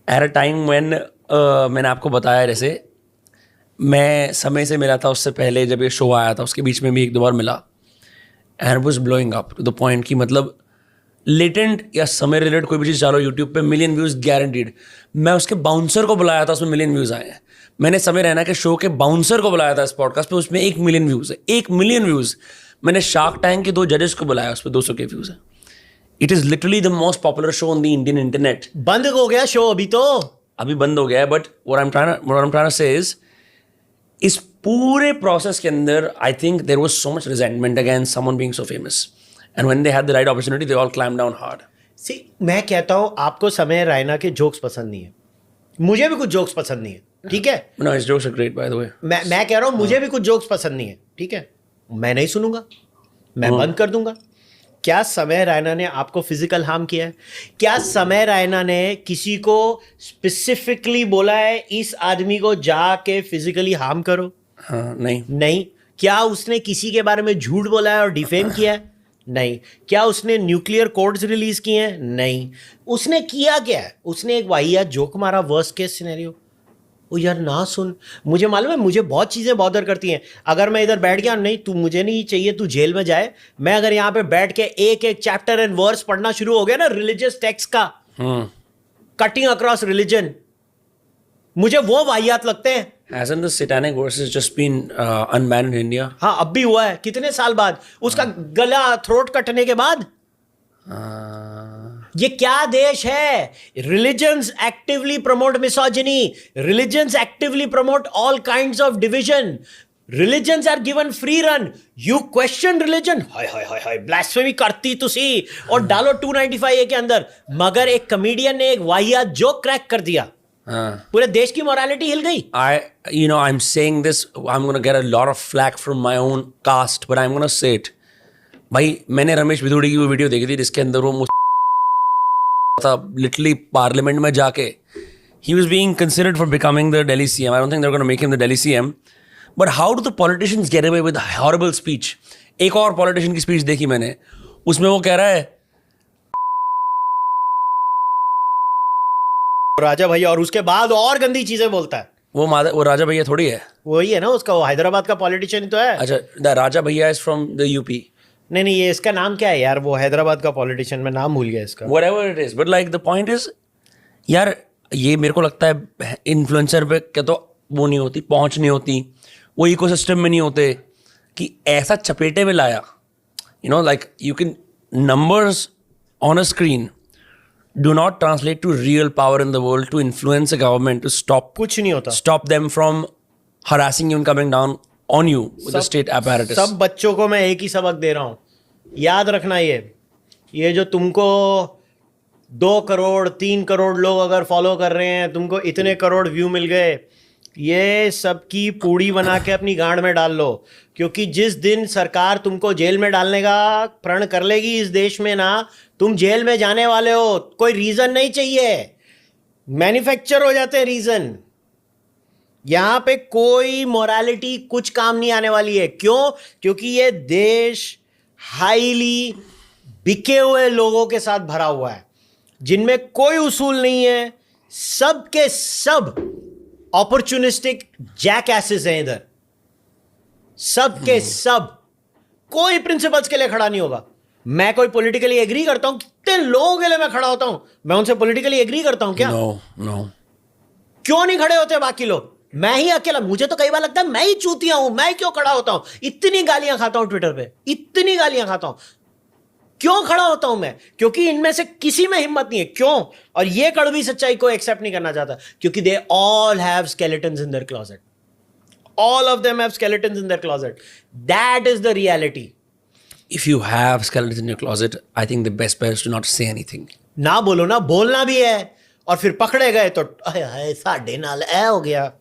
At a time when मैंने आपको बताया जैसे मैं समय से मिला था उससे पहले जब ये शो आया था उसके बीच में भी एक दो बार मिला and was blowing up to the point कि मतलब लेटेंट या समय रिलेटेड कोई भी चीज़ चालो यूट्यूब पे मिलियन व्यूज़ गारंटीड। मैं उसके बाउंसर को बुलाया था, उसमें मिलियन व्यूज़ आए हैं। मैंने समय रैना के शो के बाउंसर को बुलाया था इस पॉडकास्ट पे, उसमें 1 मिलियन व्यूज़ है, 1 मिलियन व्यूज़। मैंने शार्क टैंक के 2 जजेस को बुलाया, उस पर 200 के व्यूज़ है। It is literally the most popular show on the Indian internet. बंद हो गया शो अभी बंद हो गया है, but what I am trying to say इस पूरे प्रोसेस के अंदर I think there was so much resentment against someone being so famous and when they had the right opportunity they all climb down hard. See मैं कहता हूं आपको समय रैना के जोक्स पसंद नहीं है, मुझे भी कुछ जोक्स पसंद नहीं है, ठीक है। No his jokes are great by the way. मैं कह रहा हूं मुझे भी कुछ जोक्स पसंद नहीं है, ठीक है। मैं नहीं सुनूंगा, मैं बंद कर दूंगा। क्या समय रैना ने आपको फिजिकल हार्म किया है? क्या समय रैना ने किसी को स्पेसिफिकली बोला है इस आदमी को जाके फिजिकली हार्म करो? हाँ, नहीं। क्या उसने किसी के बारे में झूठ बोला है और डिफेम किया है? नहीं। क्या उसने न्यूक्लियर कोड्स रिलीज किए हैं? नहीं। उसने किया क्या है? उसने एक वाहियात जोक मारा, वर्स्ट केस सिनेरियो। ओ यार ना सुन, मुझे मालूम है मुझे बहुत चीज़ें बॉदर करती हैं। अगर मैं इधर बैठ गया, नहीं तू मुझे नहीं चाहिए, तू जेल में जाए। मैं अगर यहाँ पे बैठ के एक एक चैप्टर एंड वर्स पढ़ना शुरू हो गया ना रिलीजियस टेक्स्ट का, कटिंग अक्रॉस रिलीजन, मुझे वो वाहियात लगते हैं। Hasn't the satanic verses just been unbanned in India? हाँ अब भी हुआ है, कितने साल बाद, उसका गला थ्रोट कटने के बाद। ये क्या देश है? Religions actively promote misogyny, religions actively promote all kinds of division, religions are given free run, you question religion, हाय हाय हाय हाय ब्लास्फेमी करती तुसी और डालो 295A के अंदर। मगर एक कमेडियन ने एक वाहियात जोक क्रैक कर दिया, पूरे देश की मोरालिटी हिल गई। I'm saying this, I'm going to get a lot of flack from my own caste, but I'm going to say it. भाई मैंने रमेश भिदुड़ी की वो वीडियो देखी थी जिसके अंदर वो था लिटरली पार्लियामेंट में जाके he was being considered for becoming the Delhi CM. I don't think they're going to make him the Delhi CM. But how do the politicians get away with horrible speech? एक और politician की speech देखी मैंने, उसमें वो कह रहा है राजा भैया, और उसके बाद और गंदी चीजें बोलता है। वो राजा भैया थोड़ी है, वही है ना उसका, वो हैदराबाद का पॉलिटिशियन तो है। अच्छा, द राजा भैया इज फ्रॉम द यूपी। नहीं ये इसका नाम क्या है यार, वो हैदराबाद का पॉलिटिशियन, मैं नाम भूल गया इसका। Whatever it is, but like the point is, यार ये मेरे को लगता है इन्फ्लुएंसर पे क्या तो वो नहीं होती, पहुंच नहीं होती, वो इकोसिस्टम में नहीं होते कि ऐसा चपेटे में लाया। You know, like you can numbers on a screen do not translate to real power in the world to influence a government to stop कुछ नहीं होता, stop them from harassing you and coming down on you with the state apparatus. सब बच्चों को मैं एक ही सबक दे रहा हूं, याद रखना, ये जो तुमको 2 करोड़ 3 करोड़ लोग अगर फॉलो कर रहे हैं, तुमको इतने करोड़ व्यू मिल गए, ये सबकी पूड़ी बना के अपनी गांड में डाल लो। क्योंकि जिस दिन सरकार तुमको जेल में डालने का प्रण कर लेगी इस देश में ना, तुम जेल में जाने वाले हो। कोई रीजन नहीं चाहिए, मैन्युफैक्चर हो जाते हैं रीजन। यहां पे कोई मोरालिटी कुछ काम नहीं आने वाली है। क्यों? क्योंकि ये देश हाईली बिके हुए लोगों के साथ भरा हुआ है, जिनमें कोई उसूल नहीं है, सब के सब अपॉर्चुनिस्टिक जैकएसेस हैं इधर, सब के सब। कोई प्रिंसिपल्स के लिए खड़ा नहीं होगा। मैं कोई पॉलिटिकली एग्री करता हूं, कितने लोगों के लिए मैं खड़ा होता हूं, मैं उनसे पॉलिटिकली एग्री करता हूं क्या? No. क्यों नहीं खड़े होते बाकी लोग? मैं ही अकेला, मुझे तो कई बार लगता है मैं ही चूतिया हूं, मैं क्यों खड़ा होता हूं? इतनी गालियां खाता हूं ट्विटर पे, इतनी गालियां खाता हूं, क्यों खड़ा होता हूं मैं? क्योंकि इनमें से किसी में हिम्मत नहीं है। क्यों? और ये कड़वी सच्चाई को एक्सेप्ट नहीं करना चाहता, क्योंकि they all have skeletons in their closet, all of them have skeletons in their closet. That is the reality. If you have skeletons in your closet, I think the best bet is to not say anything. ना बोलो ना, बोलना भी है, और फिर पकड़े गए तो साढ़े नाल ऐ हो गया।